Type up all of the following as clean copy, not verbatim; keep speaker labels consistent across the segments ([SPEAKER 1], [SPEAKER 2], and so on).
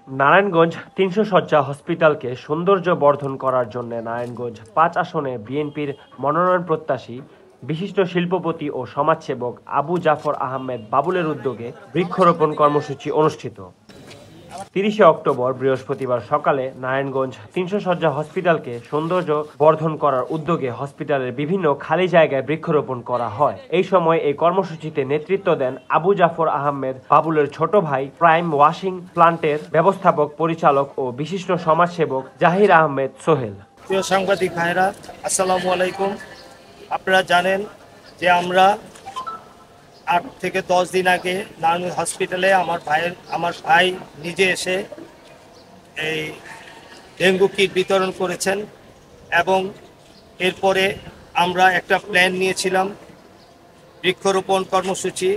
[SPEAKER 1] নারায়ণগঞ্জ ৩০০ শয্যা হসপিটালকে সৌন্দর্য বর্ধন করার জন্য নারায়ণগঞ্জ ৫ আসনে বিএনপির মনোনয়ন প্রত্যাশী বিশিষ্ট শিল্পপতি ও সমাজসেবক আবু জাফর আহমেদ বাবুলের উদ্যোগে বৃক্ষরোপণ কর্মসূচি অনুষ্ঠিত। ৩০শে অক্টোবর বৃহস্পতিবার সকালে নারায়ণগঞ্জ ৩০০ শয্যা হসপিটালকে সৌন্দর্য বর্ধন করার উদ্যোগে হসপিটালের বিভিন্ন খালি জায়গায় বৃক্ষরোপণ করা হয়। এই সময় এই কর্মসূচিতে নেতৃত্ব দেন আবু জাফর আহমেদ বাবুলের ছোট ভাই, প্রাইম ওয়াশিং প্লান্টের ব্যবস্থাপক পরিচালক ও বিশিষ্ট সমাজসেবক জাহির আহমেদ সোহেল।
[SPEAKER 2] প্রিয় সাংবাদিক ভাইরা, আসসালামু আলাইকুম। আপনারা জানেন যে আমরা 8 থেকে 10 দিন আগে নারায়ণগঞ্জ হসপিটালে আমার ভাই নিজে এসে এই ডেঙ্গু কিট বিতরণ করেছেন এবং এরপরে আমরা একটা প্ল্যান নিয়েছিলাম বৃক্ষরোপণ কর্মসূচি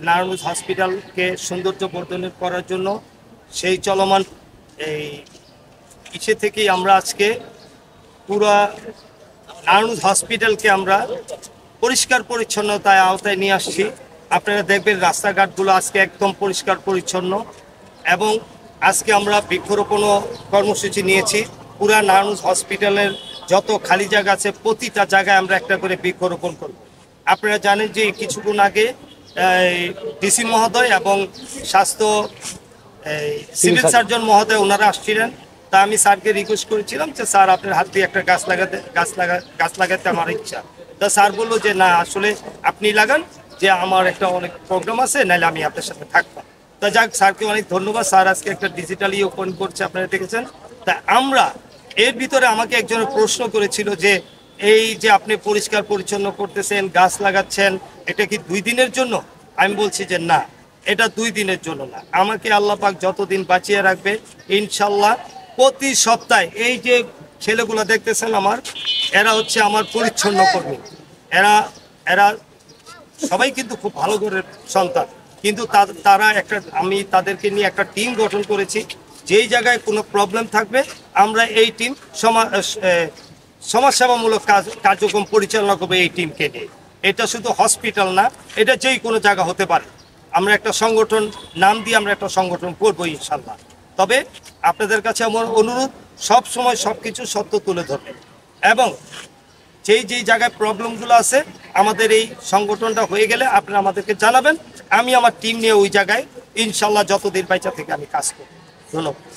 [SPEAKER 2] নারায়ণগঞ্জ হসপিটালকে সৌন্দর্য বর্ধন করার জন্য। সেই চলমান এই ইসে থেকেই আমরা আজকে পুরো নারায়ণগঞ্জ হসপিটালকে আমরা পরিষ্কার পরিচ্ছন্নতায় আওতায় নিয়ে আসছি। আপনারা দেখবেন রাস্তাঘাটগুলো আজকে একদম পরিষ্কার পরিচ্ছন্ন এবং আজকে আমরা বৃক্ষরোপণ কর্মসূচি নিয়েছি। পুরা নারায়ণগঞ্জ হসপিটালের যত খালি জায়গা আছে প্রতিটা জায়গায় আমরা একটা করে বৃক্ষরোপণ করব। আপনারা জানেন যে কিছুক্ষণ আগে ডিসি মহোদয় এবং স্বাস্থ্য সিভিল সার্জন মহোদয় ওনারা আসছিলেন। তা আমি স্যারকে রিকোয়েস্ট করেছিলাম যে স্যার আপনার হাত দিয়ে একটা গাছ লাগাতে আমার ইচ্ছা। তা স্যার বললো যে না, আসলে আপনি লাগান, যে আমার একটা অনেক প্রোগ্রাম আছে, নাহলে আমি আপনার সাথে থাকবো। তা যাক, স্যারকে অনেক ধন্যবাদ। স্যার আজকে একটা ডিজিটালি ওপেন করছে, আপনারা দেখেছেন। তা আমরা এর ভিতরে আমাকে একজনের প্রশ্ন করেছিল যে এই যে আপনি পরিষ্কার পরিচ্ছন্ন করতেছেন, গাছ লাগাচ্ছেন, এটা কি 2 দিনের জন্য? আমি বলছি যে না, এটা 2 দিনের জন্য না। আমাকে আল্লাহ পাক যতদিন বাঁচিয়ে রাখবে ইনশাল্লাহ প্রতি সপ্তাহে এই যে ছেলেগুলো দেখতেছেন আমার, এরা হচ্ছে আমার পরিচ্ছন্ন কর্মী। এরা সবাই কিন্তু খুব ভালো ঘরের সন্তান, কিন্তু তারা আমি তাদেরকে নিয়ে একটা টিম গঠন করেছি। যেই জায়গায় কোনো প্রবলেম থাকবে আমরা এই টিম সমাজসেবামূলক কার্যক্রম পরিচালনা করবে এই টিমকে নিয়ে। এটা শুধু হসপিটাল না, এটা যেই কোনো জায়গা হতে পারে। আমরা একটা সংগঠন নাম দিয়ে আমরা একটা সংগঠন করবো ইনশাল্লাহ। তবে আপনাদের কাছে আমার অনুরোধ, সব সময় সব কিছু সত্য তুলে ধরবে এবং যেই জায়গায় প্রবলেমগুলো আছে আমাদের এই সংগঠনটা হয়ে গেলে আপনারা আমাদেরকে জানাবেন। আমি আমার টিম নিয়ে ওই জায়গায় ইনশাল্লাহ যতদিন বাইচা থেকে আমি কাজ করব। ধন্যবাদ।